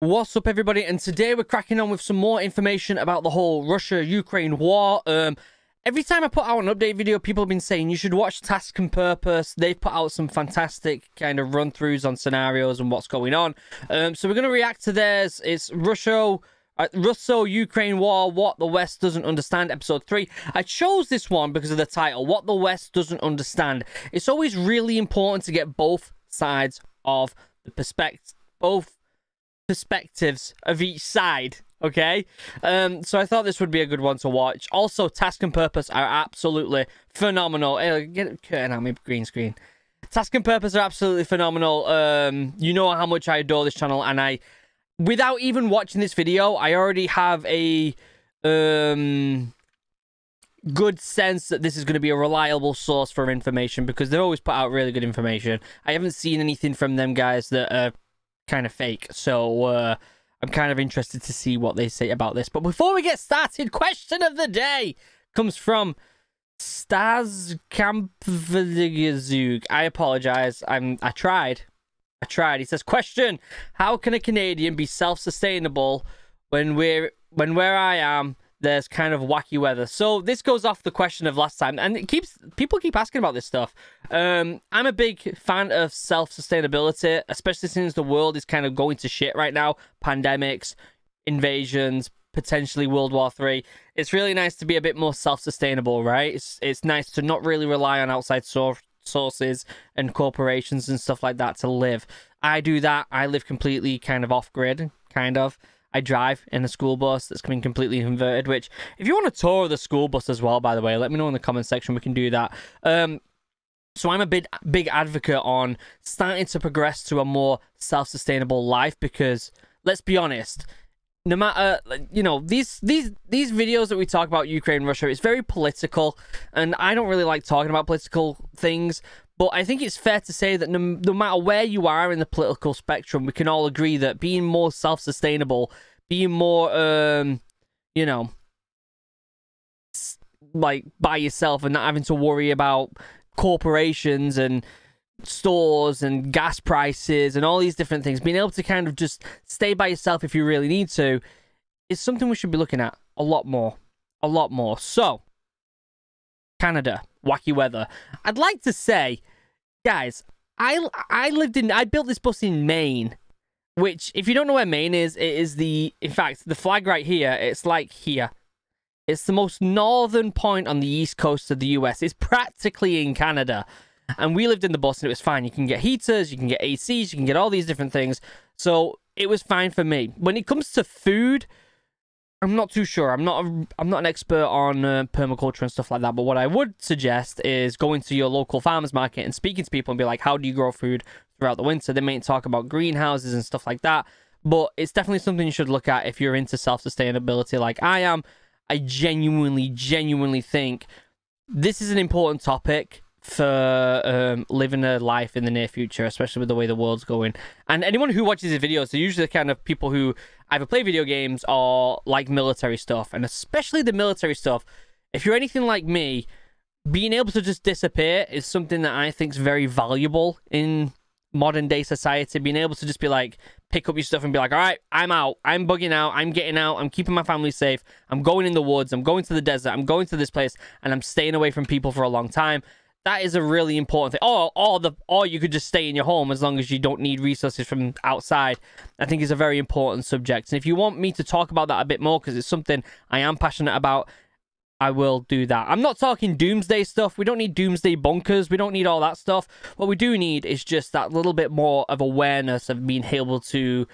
What's up, everybody? And today we're cracking on with some more information about the whole Russia-Ukraine war. Every time I put out an update video, people have been saying you should watch Task and Purpose. They've put out some fantastic kind of run-throughs on scenarios and what's going on. So we're going to react to theirs. It's Russo-Ukraine War, What the West Doesn't Understand, Episode 3. I chose this one because of the title, What the West Doesn't Understand. It's always really important to get both sides of the perspectives of each side, okay? So I thought this would be a good one to watch. Also, Task and Purpose are absolutely phenomenal. Hey, get it curtain on me, green screen. Task and Purpose are absolutely phenomenal. You know how much I adore this channel, and without even watching this video, I already have a good sense that this is going to be a reliable source for information, because they always put out really good information. I haven't seen anything from them guys that are kind of fake, so I'm kind of interested to see what they say about this. But before we get started, question of the day comes from Stas Kampvligazug. I apologize. I tried. He says, question: how can a Canadian be self-sustainable when where I am there's kind of wacky weather? So this goes off the question of last time, and people keep asking about this stuff. I'm a big fan of self-sustainability, especially since the world is kind of going to shit right now. Pandemics, invasions, potentially World War III. It's really nice to be a bit more self-sustainable, right? It's nice to not really rely on outside sources and corporations and stuff like that to live. I do that. I live completely kind of off-grid, kind of. I drive in a school bus that's coming completely converted, which, if you want a tour of the school bus as well, by the way, let me know in the comment section. We can do that. So I'm a big advocate on starting to progress to a more self-sustainable life, because, let's be honest, no matter, you know, these videos that we talk about Ukraine, Russia, it's very political, and I don't really like talking about political things. But I think it's fair to say that no matter where you are in the political spectrum, we can all agree that being more self-sustainable, being more, you know, like by yourself and not having to worry about corporations and stores and gas prices and all these different things, being able to kind of just stay by yourself if you really need to, is something we should be looking at a lot more. So, Canada, wacky weather. I'd like to say, guys, I built this bus in Maine, which, if you don't know where Maine is, it is in fact, the flag right here, it's like here. It's the most northern point on the east coast of the US. It's practically in Canada. And we lived in the bus and it was fine. You can get heaters, you can get ACs, you can get all these different things. So it was fine for me. When it comes to food, I'm not too sure. I'm not an expert on permaculture and stuff like that. But what I would suggest is going to your local farmers market and speaking to people and be like, how do you grow food throughout the winter? They may talk about greenhouses and stuff like that. But it's definitely something you should look at if you're into self-sustainability like I am. I genuinely think this is an important topic for living a life in the near future, especially with the way the world's going. And anyone who watches these videos, they're usually the kind of people who either play video games or like military stuff, and especially the military stuff. If you're anything like me, being able to just disappear is something that I think is very valuable in modern day society. Being able to just be like, pick up your stuff and be like, all right, I'm out, I'm bugging out, I'm getting out, I'm keeping my family safe, I'm going in the woods, I'm going to the desert, I'm going to this place, and I'm staying away from people for a long time. That is a really important thing. Or you could just stay in your home as long as you don't need resources from outside. I think is a very important subject. And if you want me to talk about that a bit more, because it's something I am passionate about, I will do that. I'm not talking doomsday stuff. We don't need doomsday bunkers. We don't need all that stuff. What we do need is just that little bit more of awareness of being able to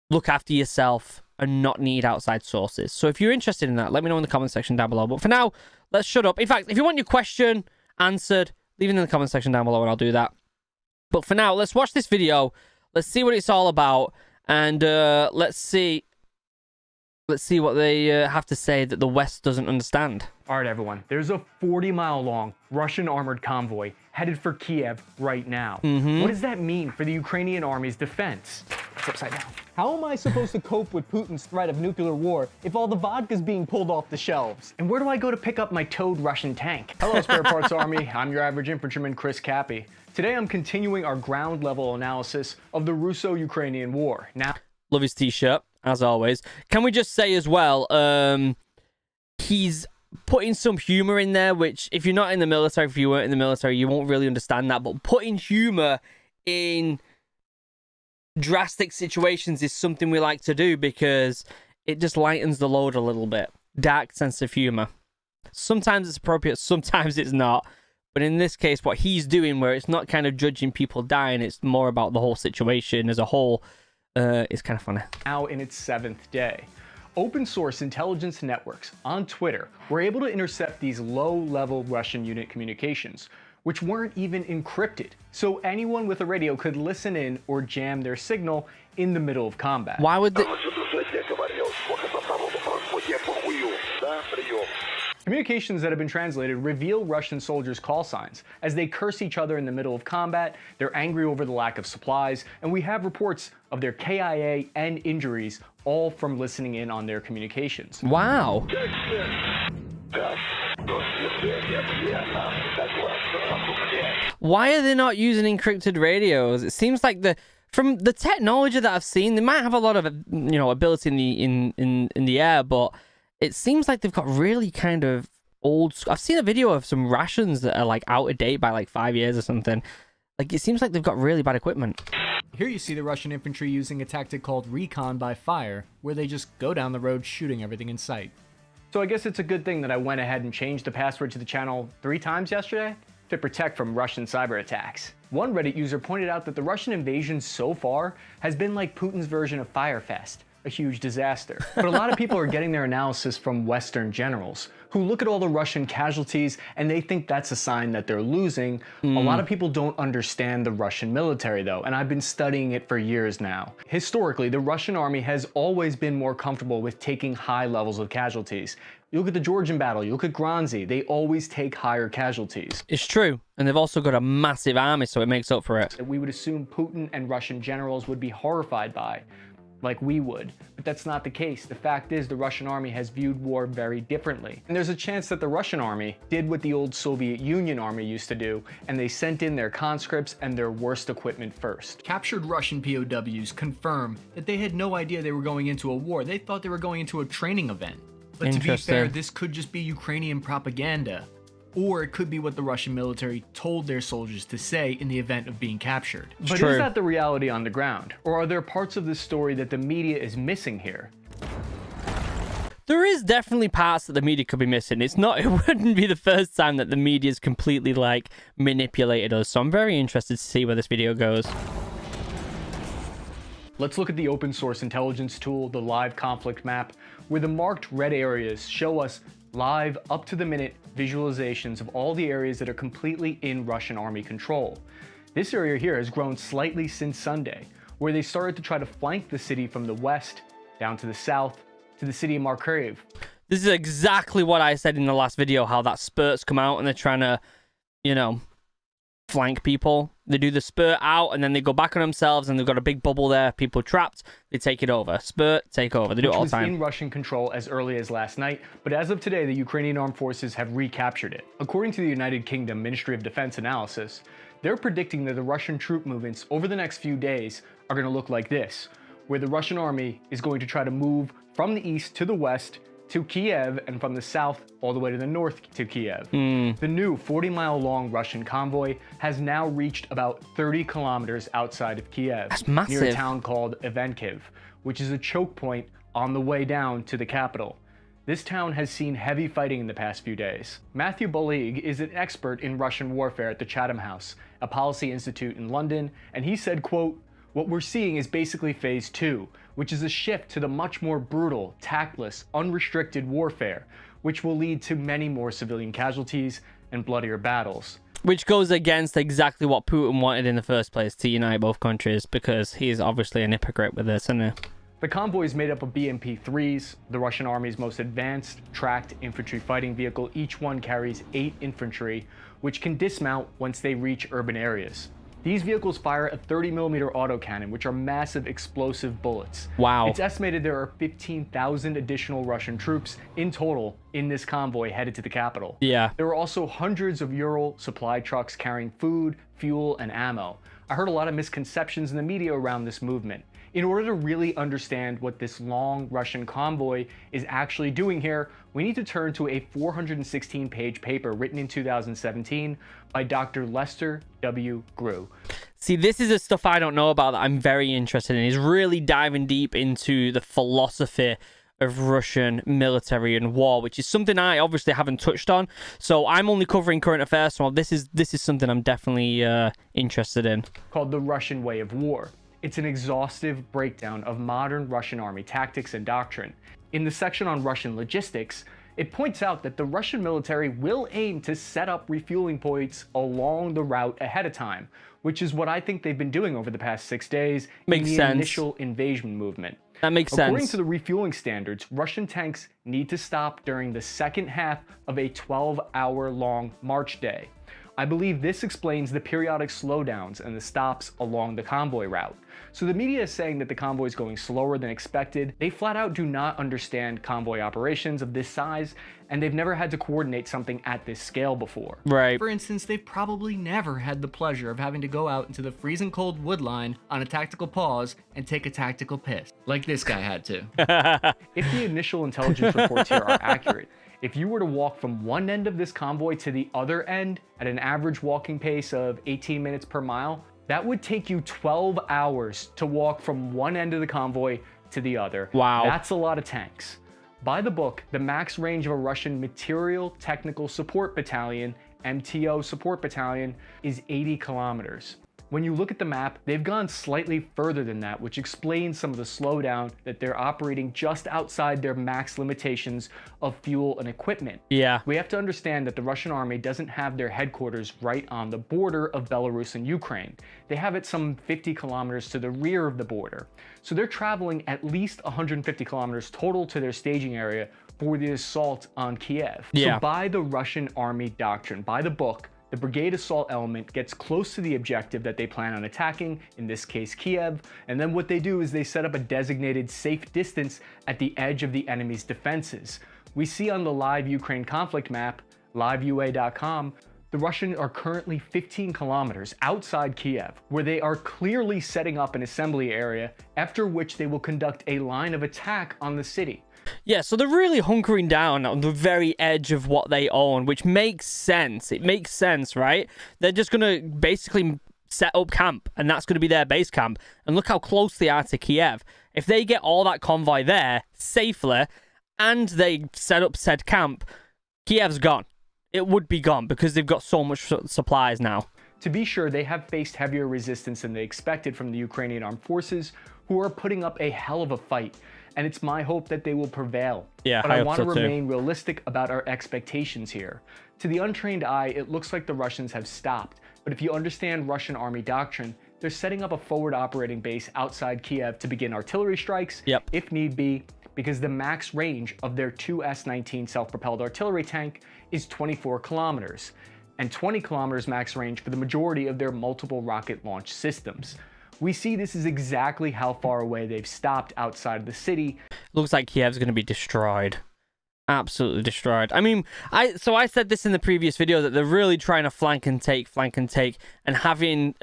look after yourself and not need outside sources. So if you're interested in that, let me know in the comment section down below. But for now, let's shut up. In fact, if you want your question answered, leave it in the comment section down below and I'll do that. But for now, let's watch this video. Let's see what it's all about, and let's see what they have to say that the West doesn't understand. All right, everyone. There's a 40-mile-long Russian armored convoy headed for Kiev right now. What does that mean for the Ukrainian army's defense? It's upside down. How am I supposed to cope with Putin's threat of nuclear war if all the vodka's being pulled off the shelves? And where do I go to pick up my towed Russian tank? Hello, Spare Parts Army. I'm your average infantryman, Chris Cappy. Today I'm continuing our ground-level analysis of the Russo-Ukrainian War. Now, Love his t-shirt, as always. Can we just say as well, he's putting some humor in there, which if you're not in the military, if you weren't in the military, you won't really understand that. But putting humor in drastic situations is something we like to do because it just lightens the load a little bit. Dark sense of humor. Sometimes it's appropriate, sometimes it's not. But in this case, what he's doing, where it's not kind of judging people dying, it's more about the whole situation as a whole, is kind of funny. Now in its 7th day. Open source intelligence networks on Twitter were able to intercept these low-level Russian unit communications, which weren't even encrypted. So anyone with a radio could listen in or jam their signal in the middle of combat. Why would they... Communications that have been translated reveal Russian soldiers' call signs as they curse each other in the middle of combat, they're angry over the lack of supplies, and we have reports of their KIA and injuries, all from listening in on their communications. Wow. Why are they not using encrypted radios? It seems like from the technology that I've seen, they might have a lot of ability in the air, but it seems like they've got really kind of old... I've seen a video of some rations that are like out of date by like 5 years or something. Like, it seems like they've got really bad equipment. Here you see the Russian infantry using a tactic called recon by fire, where they just go down the road shooting everything in sight. So I guess it's a good thing that I went ahead and changed the password to the channel 3 times yesterday to protect from Russian cyber attacks. One Reddit user pointed out that the Russian invasion so far has been like Putin's version of Firefest, a huge disaster. But a lot of people are getting their analysis from Western generals who look at all the Russian casualties and they think that's a sign that they're losing. A lot of people don't understand the Russian military though, and I've been studying it for years now. Historically, the Russian army has always been more comfortable with taking high levels of casualties. You look at the Georgian battle, you look at Granzi, they always take higher casualties. It's true, and they've also got a massive army, so it makes up for it. That we would assume Putin and Russian generals would be horrified by, like we would, but that's not the case. The fact is the Russian army has viewed war very differently. And there's a chance that the Russian army did what the old Soviet Union army used to do, and they sent in their conscripts and their worst equipment first. Captured Russian POWs confirm that they had no idea they were going into a war. They thought they were going into a training event. But to be fair, this could just be Ukrainian propaganda, or it could be what the Russian military told their soldiers to say in the event of being captured. But is that the reality on the ground? Or are there parts of this story that the media is missing here? There is definitely parts that the media could be missing. It wouldn't be the first time that the media's completely like manipulated us. So I'm very interested to see where this video goes. Let's look at the open source intelligence tool, the live conflict map, where the marked red areas show us live, up-to-the-minute visualizations of all the areas that are completely in Russian army control. This area here has grown slightly since Sunday, where they started to try to flank the city from the west, down to the south, to the city of Markiv. This is exactly what I said in the last video, how that spurts come out and they're trying to, flank people. They do the spurt out and then they go back on themselves and they've got a big bubble there, people trapped, they take it over. Spurt, take over. They do it all the time. Which was in Russian control as early as last night, but as of today, the Ukrainian armed forces have recaptured it. According to the United Kingdom Ministry of Defense analysis, they're predicting that the Russian troop movements over the next few days are going to look like this, where the Russian army is going to try to move from the east to the west to Kiev, and from the south all the way to the north to Kiev. The new 40-mile-long Russian convoy has now reached about 30 kilometers outside of Kiev. That's massive. Near a town called Ivankiv, which is a choke point on the way down to the capital. This town has seen heavy fighting in the past few days. Matthew Bolig is an expert in Russian warfare at the Chatham House, a policy institute in London, and he said, quote, "What we're seeing is basically phase 2, which is a shift to the much more brutal, tactless, unrestricted warfare, which will lead to many more civilian casualties and bloodier battles." Which goes against exactly what Putin wanted in the first place, to unite both countries, because he's obviously an hypocrite with this, isn't he? The convoy is made up of BMP-3s, the Russian army's most advanced tracked infantry fighting vehicle. Each one carries 8 infantry, which can dismount once they reach urban areas. These vehicles fire a 30mm autocannon, which are massive explosive bullets. Wow. It's estimated there are 15,000 additional Russian troops in total in this convoy headed to the capital. Yeah. There are also hundreds of Ural supply trucks carrying food, fuel, and ammo. I heard a lot of misconceptions in the media around this movement. In order to really understand what this long Russian convoy is actually doing here, we need to turn to a 416-page paper written in 2017 by Dr. Lester W. Grew. See, this is the stuff I don't know about that I'm very interested in. Is really diving deep into the philosophy of Russian military and war, which is something I obviously haven't touched on. So I'm only covering current affairs. So this is something I'm definitely interested in. Called The Russian Way of War. It's an exhaustive breakdown of modern Russian army tactics and doctrine. In the section on Russian logistics, it points out that the Russian military will aim to set up refueling points along the route ahead of time, which is what I think they've been doing over the past 6 days in the initial invasion movement. That makes sense. According to the refueling standards, Russian tanks need to stop during the second half of a 12-hour-long march day. I believe this explains the periodic slowdowns and the stops along the convoy route. So the media is saying that the convoy is going slower than expected. They flat out do not understand convoy operations of this size, and they've never had to coordinate something at this scale before. Right. For instance, they've probably never had the pleasure of having to go out into the freezing cold wood line on a tactical pause and take a tactical piss, like this guy had to. If the initial intelligence reports here are accurate, if you were to walk from one end of this convoy to the other end at an average walking pace of 18 minutes per mile, that would take you 12 hours to walk from one end of the convoy to the other. Wow. That's a lot of tanks. By the book, the max range of a Russian Material Technical Support Battalion, MTO Support Battalion, is 80 kilometers. When you look at the map, they've gone slightly further than that, which explains some of the slowdown that they're operating just outside their max limitations of fuel and equipment. Yeah. We have to understand that the Russian army doesn't have their headquarters right on the border of Belarus and Ukraine. They have it some 50 kilometers to the rear of the border. So they're traveling at least 150 kilometers total to their staging area for the assault on Kiev. Yeah. So by the Russian army doctrine, by the book, the brigade assault element gets close to the objective that they plan on attacking, in this case Kiev, and then what they do is they set up a designated safe distance at the edge of the enemy's defenses. We see on the live Ukraine conflict map, liveua.com, the Russians are currently 15 kilometers outside Kiev, where they are clearly setting up an assembly area, after which they will conduct a line of attack on the city. Yeah, so they're really hunkering down on the very edge of what they own, which makes sense. It makes sense, right? They're just going to basically set up camp, and that's going to be their base camp. And look how close they are to Kiev. If they get all that convoy there safely, and they set up said camp, Kiev's gone. It would be gone, because they've got so much supplies now. To be sure, they have faced heavier resistance than they expected from the Ukrainian armed forces, who are putting up a hell of a fight. And it's my hope that they will prevail. Yeah, but I want to so too. remain realistic about our expectations here. To the untrained eye, it looks like the Russians have stopped. But if you understand Russian army doctrine, they're setting up a forward operating base outside Kiev to begin artillery strikes, if need be, because the max range of their two S-19 self-propelled artillery tank is 24 kilometers, and 20 kilometers max range for the majority of their multiple rocket launch systems. We see this is exactly how far away they've stopped outside of the city. Looks like Kiev's going to be destroyed. Absolutely destroyed. I mean, I said this in the previous video, that they're really trying to flank and take, and having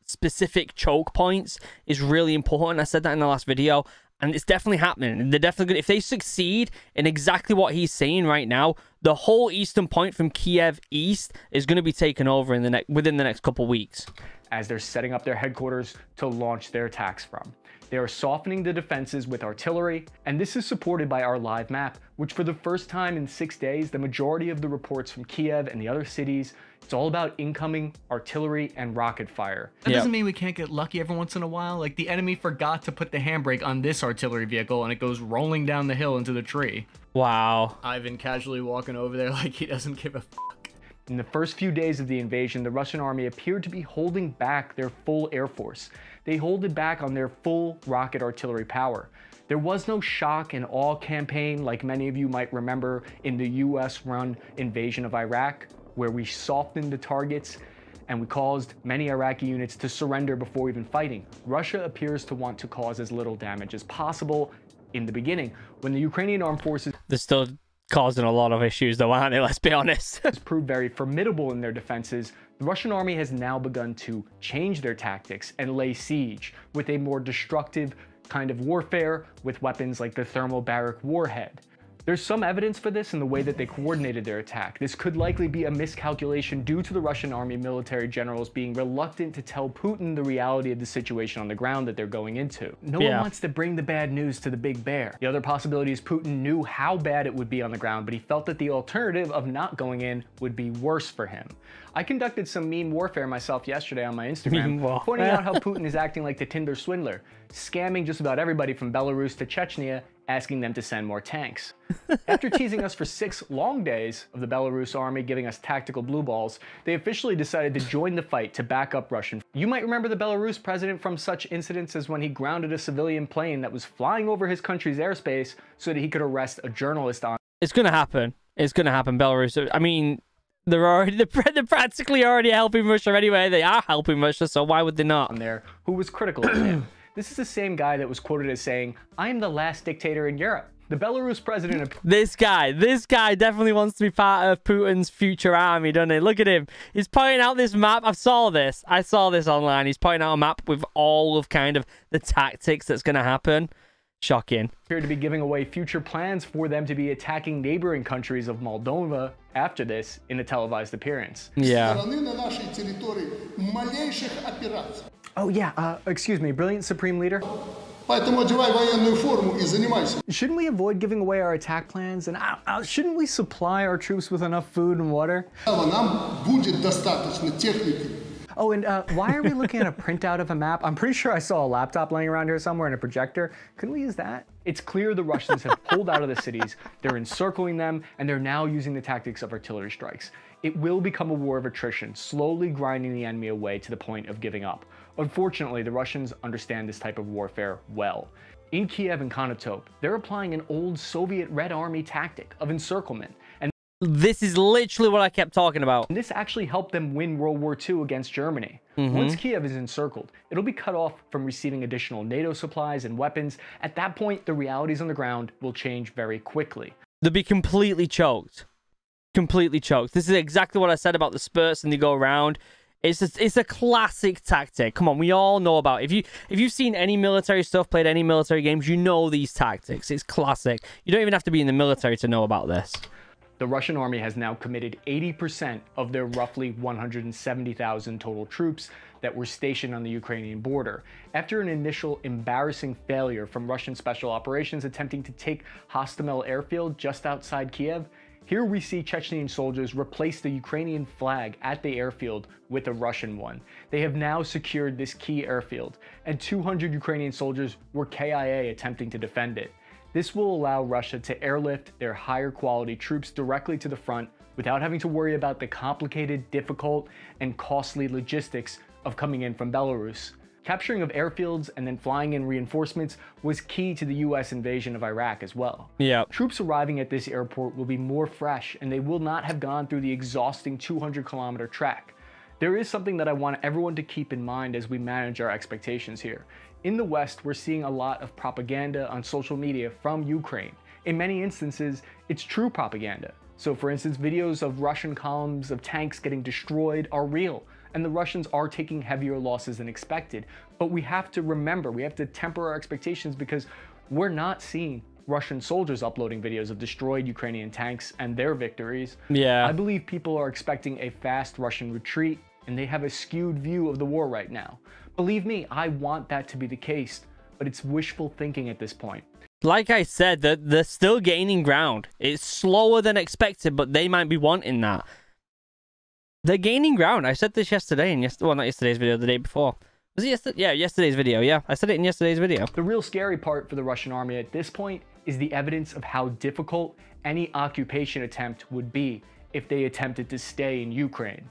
specific choke points is really important. I said that in the last video, and it's definitely happening. They're definitely if they succeed in exactly what he's saying right now, the whole eastern point from Kiev east is going to be taken over in within the next couple weeks, as they're setting up their headquarters to launch their attacks from. They are softening the defenses with artillery, and this is supported by our live map, which for the first time in 6 days, the majority of the reports from Kiev and the other cities, it's all about incoming artillery and rocket fire. That doesn't mean we can't get lucky every once in a while. Like, the enemy forgot to put the handbrake on this artillery vehicle, and it goes rolling down the hill into the tree. Wow. Ivan casually walking over there like he doesn't give a f***. In the first few days of the invasion, the Russian army appeared to be holding back their full air force. They holded back on their full rocket artillery power. There was no shock and awe campaign like many of you might remember in the US-run invasion of Iraq, where we softened the targets and we caused many Iraqi units to surrender before even fighting. Russia appears to want to cause as little damage as possible in the beginning. When the Ukrainian armed forces... They're still causing a lot of issues, though, aren't they? Let's be honest. Has proved very formidable in their defenses. The Russian army has now begun to change their tactics and lay siege with a more destructive kind of warfare with weapons like the thermobaric warhead. There's some evidence for this in the way that they coordinated their attack. This could likely be a miscalculation due to the Russian army military generals being reluctant to tell Putin the reality of the situation on the ground that they're going into. No one wants to bring the bad news to the big bear. The other possibility is Putin knew how bad it would be on the ground, but he felt that the alternative of not going in would be worse for him. I conducted some meme warfare myself yesterday on my Instagram, pointing out how Putin is acting like the Tinder swindler, scamming just about everybody from Belarus to Chechnya, asking them to send more tanks. After teasing us for 6 long days of the Belarus army giving us tactical blue balls, they officially decided to join the fight to back up Russian. You might remember the Belarus president from such incidents as when he grounded a civilian plane that was flying over his country's airspace so that he could arrest a journalist on. It's gonna happen. It's gonna happen, Belarus. I mean, they're practically already helping Russia anyway. They are helping Russia, so why would they not? There, who was critical of him. This is the same guy that was quoted as saying, "I am the last dictator in Europe." The Belarus president of This guy definitely wants to be part of Putin's future army, doesn't he? Look at him. He's pointing out this map. I saw this online. He's pointing out a map with all of kind of the tactics that's going to happen. Shocking. appeared to be giving away future plans for them to be attacking neighboring countries of Moldova after this in a televised appearance. Yeah. Oh yeah, excuse me, brilliant Supreme Leader. Shouldn't we avoid giving away our attack plans? And shouldn't we supply our troops with enough food and water? Oh, and why are we looking at a printout of a map? I'm pretty sure I saw a laptop laying around here somewhere and a projector. Couldn't we use that? It's clear the Russians have pulled out of the cities, they're encircling them, and they're now using the tactics of artillery strikes. It will become a war of attrition, slowly grinding the enemy away to the point of giving up. Unfortunately, the Russians understand this type of warfare well. In Kiev and Konotop, they're applying an old Soviet Red Army tactic of encirclement. And this is literally what I kept talking about. this actually helped them win World War II against Germany. Once Kiev is encircled, it'll be cut off from receiving additional NATO supplies and weapons. At that point, the realities on the ground will change very quickly. They'll be completely choked. Completely choked. This is exactly what I said about the spurts and they go around. It's a classic tactic. Come on, we all know about it. If you've seen any military stuff, played any military games, you know these tactics. It's classic. You don't even have to be in the military to know about this. The Russian army has now committed 80% of their roughly 170,000 total troops that were stationed on the Ukrainian border. After an initial embarrassing failure from Russian special operations attempting to take Hostomel airfield just outside Kiev, here we see Chechen soldiers replace the Ukrainian flag at the airfield with a Russian one. They have now secured this key airfield, and 200 Ukrainian soldiers were KIA attempting to defend it. This will allow Russia to airlift their higher quality troops directly to the front without having to worry about the complicated, difficult, and costly logistics of coming in from Belarus. Capturing of airfields and then flying in reinforcements was key to the US invasion of Iraq as well. Yeah. Troops arriving at this airport will be more fresh and they will not have gone through the exhausting 200-kilometer trek. There is something that I want everyone to keep in mind as we manage our expectations here. In the West, we're seeing a lot of propaganda on social media from Ukraine. In many instances, it's true propaganda. So for instance, videos of Russian columns of tanks getting destroyed are real, and the Russians are taking heavier losses than expected. But we have to remember, we have to temper our expectations because we're not seeing Russian soldiers uploading videos of destroyed Ukrainian tanks and their victories. Yeah. I believe people are expecting a fast Russian retreat, and they have a skewed view of the war right now. Believe me, I want that to be the case, but it's wishful thinking at this point. Like I said, they're still gaining ground. It's slower than expected, but they might be wanting that. They're gaining ground. I said this yesterday, well, not yesterday's video, the day before. Was it yesterday? Yeah, yesterday's video. Yeah, I said it in yesterday's video. The real scary part for the Russian army at this point is the evidence of how difficult any occupation attempt would be if they attempted to stay in Ukraine.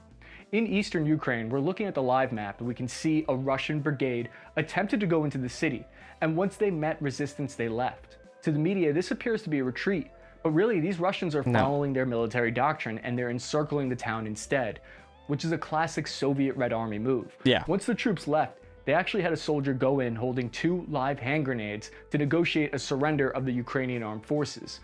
In eastern Ukraine, we're looking at the live map and we can see a Russian brigade attempted to go into the city, and once they met resistance, they left. To the media, this appears to be a retreat, but really these Russians are following their military doctrine and they're encircling the town instead, which is a classic Soviet Red Army move. Yeah. Once the troops left, they actually had a soldier go in holding 2 live hand grenades to negotiate a surrender of the Ukrainian armed forces.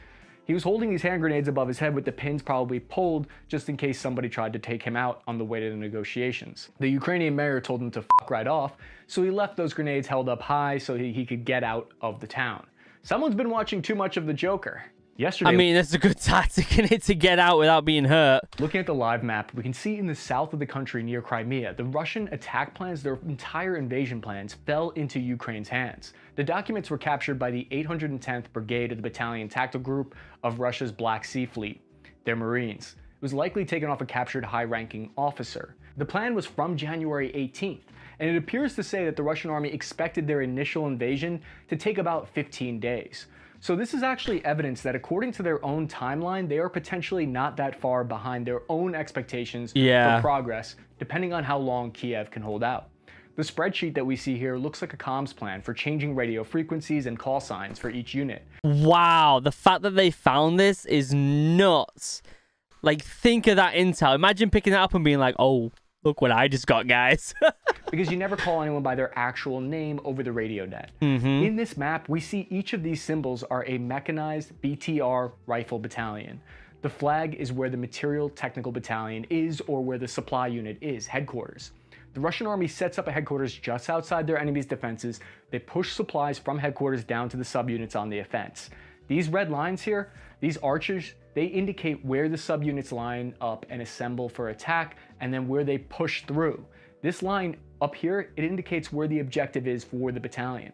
He was holding these hand grenades above his head with the pins probably pulled just in case somebody tried to take him out on the way to the negotiations. The Ukrainian mayor told him to fuck right off, so he left those grenades held up high so he could get out of the town. Someone's been watching too much of the Joker. Yesterday, I mean, that's a good tactic in it to get out without being hurt. Looking at the live map, we can see in the south of the country near Crimea, the Russian attack plans, their entire invasion plans, fell into Ukraine's hands. The documents were captured by the 810th Brigade of the Battalion Tactical Group of Russia's Black Sea Fleet, their Marines. It was likely taken off a captured high-ranking officer. The plan was from January 18th, and it appears to say that the Russian army expected their initial invasion to take about 15 days. So this is actually evidence that according to their own timeline, they are potentially not that far behind their own expectations for progress, depending on how long Kiev can hold out. The spreadsheet that we see here looks like a comms plan for changing radio frequencies and call signs for each unit. Wow, the fact that they found this is nuts. Like, think of that intel. Imagine picking it up and being like, oh, look what I just got, guys. Because you never call anyone by their actual name over the radio net. In this map, we see each of these symbols are a mechanized BTR rifle battalion. The flag is where the Material Technical Battalion is, or where the supply unit is, headquarters. The Russian army sets up a headquarters just outside their enemy's defenses. They push supplies from headquarters down to the subunits on the offense. These red lines here, these archers, they indicate where the subunits line up and assemble for attack, and then where they push through. This line up here, it indicates where the objective is for the battalion.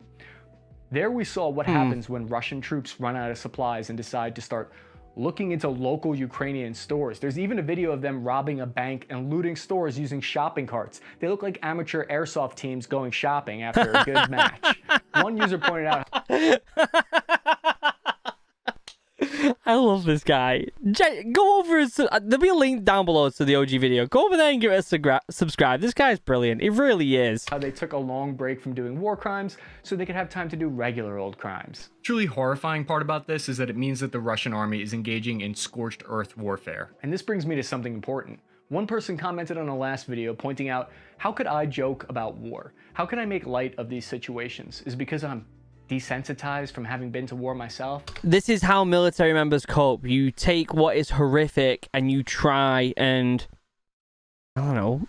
There we saw what happens when Russian troops run out of supplies and decide to start looking into local Ukrainian stores. There's even a video of them robbing a bank and looting stores using shopping carts. They look like amateur airsoft teams going shopping after a good match. One user pointed out... I love this guy. Go over, there'll be a link down below to the OG video. Go over there and give it a subscribe. This guy's brilliant. He really is. How they took a long break from doing war crimes so they could have time to do regular old crimes. Truly horrifying part about this is that it means that the Russian army is engaging in scorched earth warfare. And this brings me to something important. One person commented on a last video pointing out, how could I joke about war? How can I make light of these situations? Is it because I'm desensitized from having been to war myself? This is how military members cope. You take what is horrific and you try and, I don't know,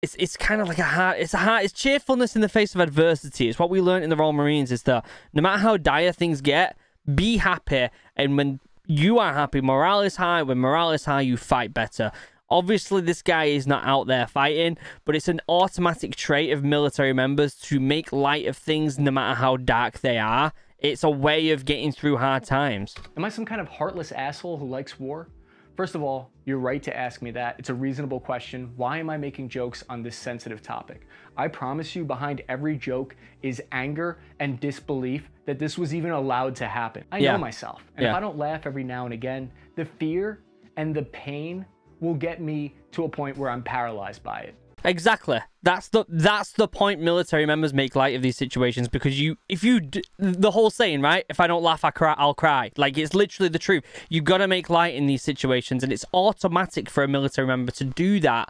it's kind of like it's cheerfulness in the face of adversity. It's what we learned in the Royal Marines, is that no matter how dire things get, be happy, and when you are happy, morale is high. When morale is high, you fight better. Obviously, this guy is not out there fighting, but it's an automatic trait of military members to make light of things no matter how dark they are. It's a way of getting through hard times. Am I some kind of heartless asshole who likes war? First of all, you're right to ask me that. It's a reasonable question. Why am I making jokes on this sensitive topic? I promise you, behind every joke is anger and disbelief that this was even allowed to happen. I know myself, and if I don't laugh every now and again, the fear and the pain will get me to a point where I'm paralyzed by it. Exactly. That's the point military members make light of these situations, because the whole saying, right? If I don't laugh, I'll cry. Like, it's literally the truth. You've got to make light in these situations, and it's automatic for a military member to do that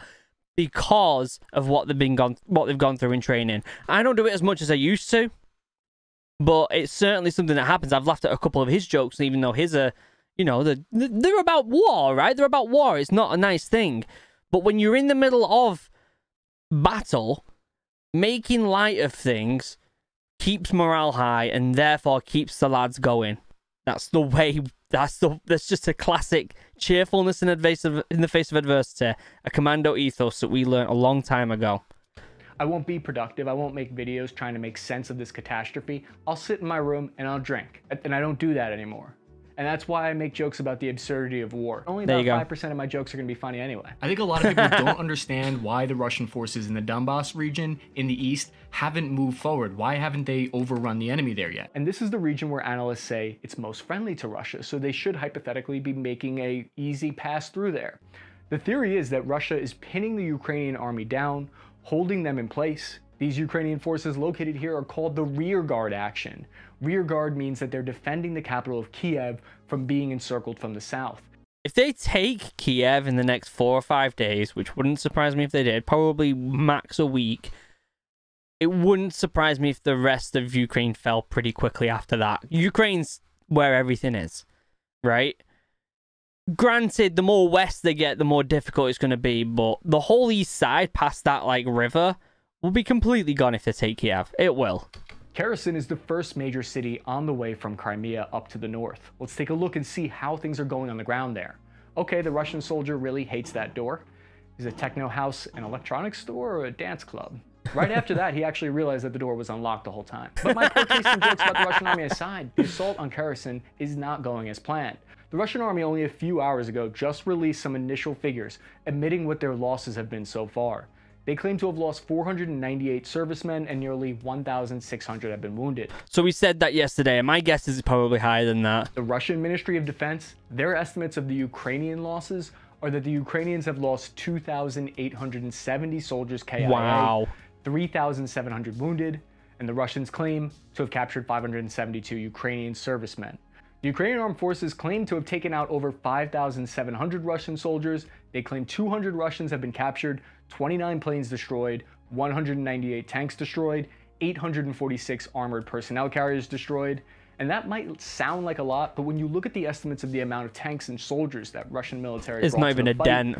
because of what they've gone through in training. I don't do it as much as I used to, but it's certainly something that happens. I've laughed at a couple of his jokes, even though his are, you know, they're about war, right? They're about war. It's not a nice thing. But when you're in the middle of battle, making light of things keeps morale high and therefore keeps the lads going. That's the way. That's just a classic cheerfulness in the face of adversity, a commando ethos that we learned a long time ago. I won't be productive. I won't make videos trying to make sense of this catastrophe. I'll sit in my room and I'll drink. And I don't do that anymore. And that's why I make jokes about the absurdity of war. Only about 5% of my jokes are going to be funny anyway. I think a lot of people don't understand why the Russian forces in the Donbass region in the east haven't moved forward. Why haven't they overrun the enemy there yet? And this is the region where analysts say it's most friendly to Russia, so they should hypothetically be making an easy pass through there. The theory is that Russia is pinning the Ukrainian army down, holding them in place. These Ukrainian forces located here are called the rearguard action. Rearguard means that they're defending the capital of Kiev from being encircled from the south. If they take Kiev in the next 4 or 5 days, which wouldn't surprise me if they did, probably max a week, it wouldn't surprise me if the rest of Ukraine fell pretty quickly after that. Ukraine's where everything is. right? Granted, the more west they get, the more difficult it's going to be, but the whole east side past that, like, river will be completely gone if they take Kiev. It will. Kherson is the first major city on the way from Crimea up to the north. Let's take a look and see how things are going on the ground there. Okay, the Russian soldier really hates that door. Is a techno house an electronics store or a dance club? Right after that, he actually realized that the door was unlocked the whole time. But my poor taste and jokes about the Russian army aside, the assault on Kherson is not going as planned. The Russian army only a few hours ago just released some initial figures, admitting what their losses have been so far. They claim to have lost 498 servicemen and nearly 1,600 have been wounded. So we said that yesterday, and my guess is probably higher than that. The Russian Ministry of Defense, their estimates of the Ukrainian losses are that the Ukrainians have lost 2,870 soldiers KIA, wow. 3,700 wounded, and the Russians claim to have captured 572 Ukrainian servicemen. The Ukrainian armed forces claim to have taken out over 5,700 Russian soldiers. They claim 200 Russians have been captured, 29 planes destroyed, 198 tanks destroyed, 846 armored personnel carriers destroyed. And that might sound like a lot, but when you look at the estimates of the amount of tanks and soldiers that Russian military it's not even a dent.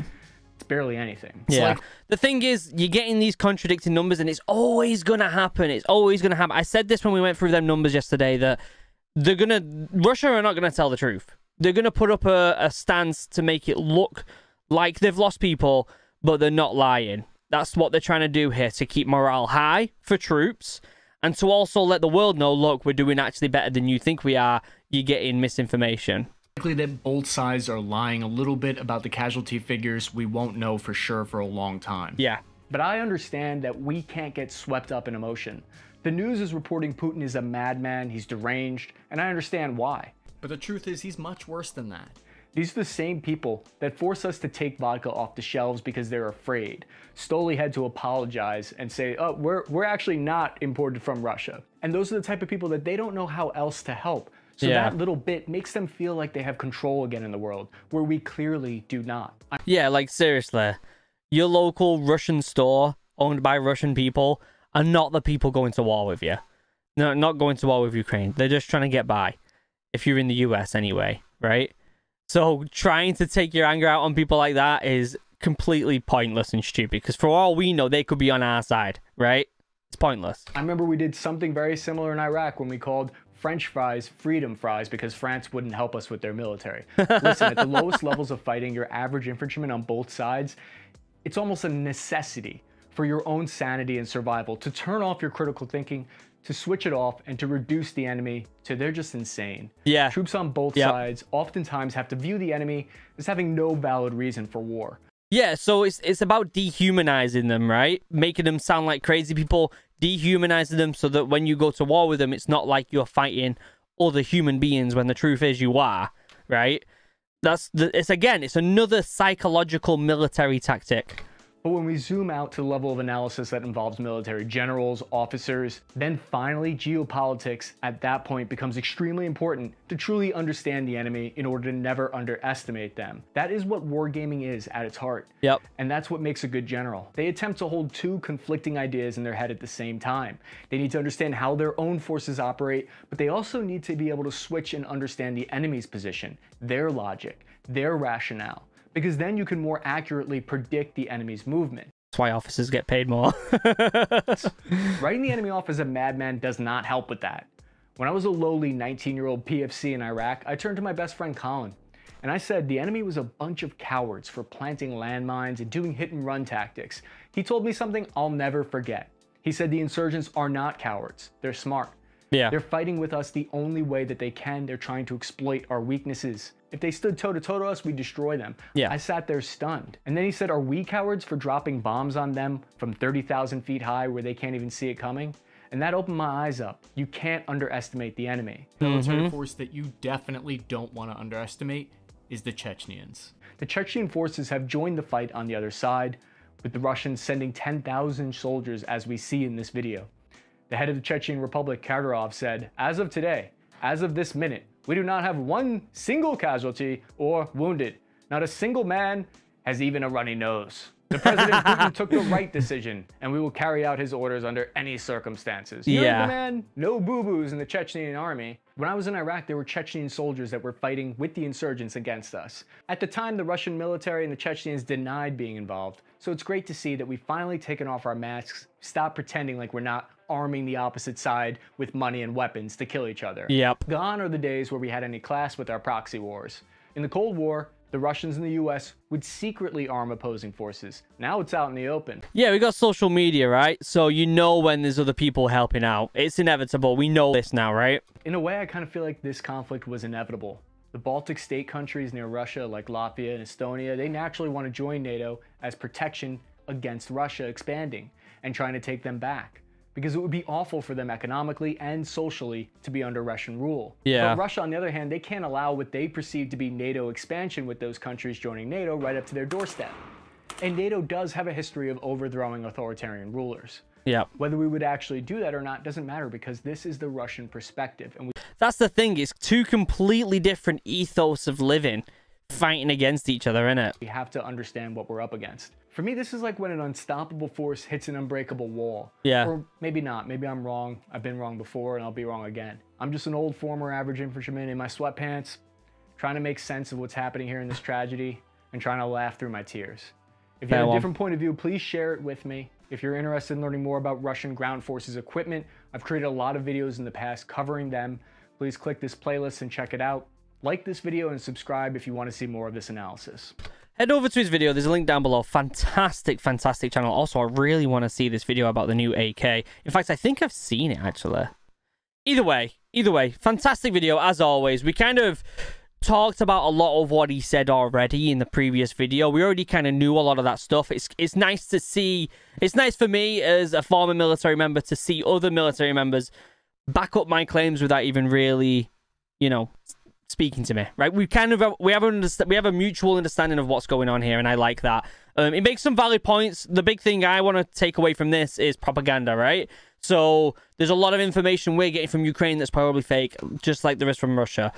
It's barely anything. Yeah. The thing is, you're getting these contradicting numbers, and it's always going to happen. It's always going to happen. I said this when we went through them numbers yesterday, that Russia are not going to tell the truth. They're going to put up a stance to make it look like they've lost people, but they're not lying. That's what they're trying to do here, to keep morale high for troops, and to also let the world know, look, we're doing actually better than you think we are. You're getting misinformation. Likely that both sides are lying a little bit about the casualty figures. We won't know for sure for a long time. Yeah. But I understand that we can't get swept up in emotion. The news is reporting Putin is a madman, he's deranged, and I understand why. But the truth is, he's much worse than that. These are the same people that force us to take vodka off the shelves because they're afraid. Stoli had to apologize and say, oh, we're actually not imported from Russia. And those are the type of people that they don't know how else to help. So that little bit makes them feel like they have control again in the world, where we clearly do not. Yeah, like seriously, your local Russian store owned by Russian people are not the people going to war with you. No, not going to war with Ukraine. They're just trying to get by. If you're in the US anyway, right? So trying to take your anger out on people like that is completely pointless and stupid, because for all we know, they could be on our side, right? It's pointless. I remember we did something very similar in Iraq when we called French fries freedom fries because France wouldn't help us with their military. Listen, at the lowest levels of fighting, your average infantryman on both sides, it's almost a necessity for your own sanity and survival to turn off your critical thinking, to switch it off, and to reduce the enemy to they're just insane. Yeah. Troops on both sides oftentimes have to view the enemy as having no valid reason for war. Yeah, so it's about dehumanizing them, right? Making them sound like crazy people, dehumanizing them so that when you go to war with them, it's not like you're fighting other human beings when the truth is you are, right? It's another psychological military tactic. But when we zoom out to the level of analysis that involves military generals, officers, then finally geopolitics at that point becomes extremely important to truly understand the enemy in order to never underestimate them. That is what wargaming is at its heart. Yep. And that's what makes a good general. They attempt to hold two conflicting ideas in their head at the same time. They need to understand how their own forces operate, but they also need to be able to switch and understand the enemy's position, their logic, their rationale, because then you can more accurately predict the enemy's movement. That's why officers get paid more. Writing the enemy off as a madman does not help with that. When I was a lowly 19-year-old PFC in Iraq, I turned to my best friend Colin, and I said the enemy was a bunch of cowards for planting landmines and doing hit-and-run tactics. He told me something I'll never forget. He said the insurgents are not cowards, they're smart. Yeah. They're fighting with us the only way that they can. They're trying to exploit our weaknesses. If they stood toe-to-toe to us, we'd destroy them. Yeah. I sat there stunned. And then he said, are we cowards for dropping bombs on them from 30,000 feet high where they can't even see it coming? And that opened my eyes up. You can't underestimate the enemy. Military force that you definitely don't want to underestimate is the Chechens. The Chechen Forces have joined the fight on the other side, with the Russians sending 10,000 soldiers as we see in this video. The head of the Chechen Republic, Kadyrov, said, as of today, as of this minute, we do not have one single casualty or wounded. Not a single man has even a runny nose. The President Putin took the right decision, and we will carry out his orders under any circumstances. You Yeah. heard the man? No boo-boos in the Chechen army. When I was in Iraq, there were Chechen soldiers that were fighting with the insurgents against us. At the time, the Russian military and the Chechens denied being involved, so it's great to see that we've finally taken off our masks, stopped pretending like we're not arming the opposite side with money and weapons to kill each other. Yep. Gone are the days where we had any class with our proxy wars. In the Cold War, the Russians and the US would secretly arm opposing forces. Now it's out in the open. Yeah, we got social media, right? So you know when there's other people helping out. It's inevitable. We know this now, right? In a way, I kind of feel like this conflict was inevitable. The Baltic state countries near Russia, like Latvia and Estonia, they naturally want to join NATO as protection against Russia expanding and trying to take them back, because it would be awful for them economically and socially to be under Russian rule. Yeah. But Russia, on the other hand, they can't allow what they perceive to be NATO expansion with those countries joining NATO right up to their doorstep. And NATO does have a history of overthrowing authoritarian rulers. Yeah. Whether we would actually do that or not doesn't matter, because this is the Russian perspective. And That's the thing. It's two completely different ethos of living, fighting against each other, innit? we have to understand what we're up against. For me, this is like when an unstoppable force hits an unbreakable wall. Yeah. Or maybe not. Maybe I'm wrong. I've been wrong before and I'll be wrong again. I'm just an old former average infantryman in my sweatpants, trying to make sense of what's happening here in this tragedy and trying to laugh through my tears. If you have a different point of view, please share it with me. If you're interested in learning more about Russian ground forces equipment, I've created a lot of videos in the past covering them. Please click this playlist and check it out. Like this video and subscribe if you want to see more of this analysis. Head over to his video. There's a link down below. Fantastic, fantastic channel. Also, I really want to see this video about the new AK. In fact, I think I've seen it, actually. Either way, fantastic video, as always. We kind of talked about a lot of what he said already in the previous video. We already kind of knew a lot of that stuff. It's nice to see. It's nice for me as a former military member to see other military members back up my claims without even really, you know, speaking to me, right? We have a mutual understanding of what's going on here, and I like that. It makes some valid points. The big thing I want to take away from this is propaganda, right? So there's a lot of information we're getting from Ukraine that's probably fake, just like there is from Russia.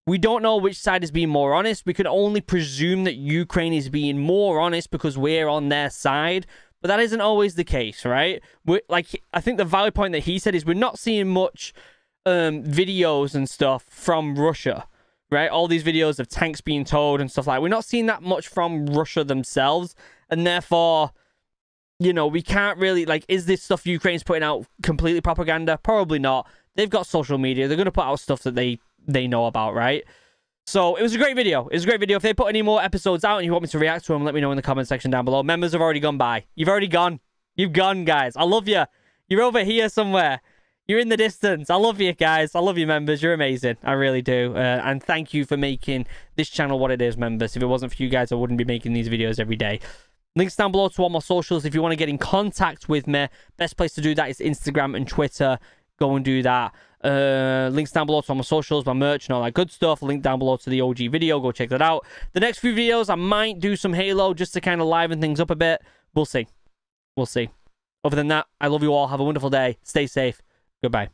We don't know which side is being more honest. We can only presume that Ukraine is being more honest because we're on their side, but that isn't always the case, right? I think the valid point that he said is we're not seeing much videos and stuff from Russia. Right, all these videos of tanks being towed and stuff like that. We're not seeing that much from Russia themselves, and therefore, you know, we can't really, like, is this stuff Ukraine's putting out completely propaganda? Probably not. They've got social media. They're going to put out stuff that they know about, right? So, it was a great video. It was a great video. If they put any more episodes out and you want me to react to them, let me know in the comment section down below. Members have already gone by. You've already gone. You've gone, guys. I love you. You're over here somewhere. You're in the distance. I love you guys. I love you, members. You're amazing. I really do. And thank you for making this channel what it is, members. If it wasn't for you guys, I wouldn't be making these videos every day. Links down below to all my socials. If you want to get in contact with me, best place to do that is Instagram and Twitter. Go and do that. Links down below to all my socials, my merch, and all that good stuff. Link down below to the OG video. Go check that out. The next few videos, I might do some Halo just to kind of liven things up a bit. We'll see. We'll see. Other than that, I love you all. Have a wonderful day. Stay safe. Goodbye.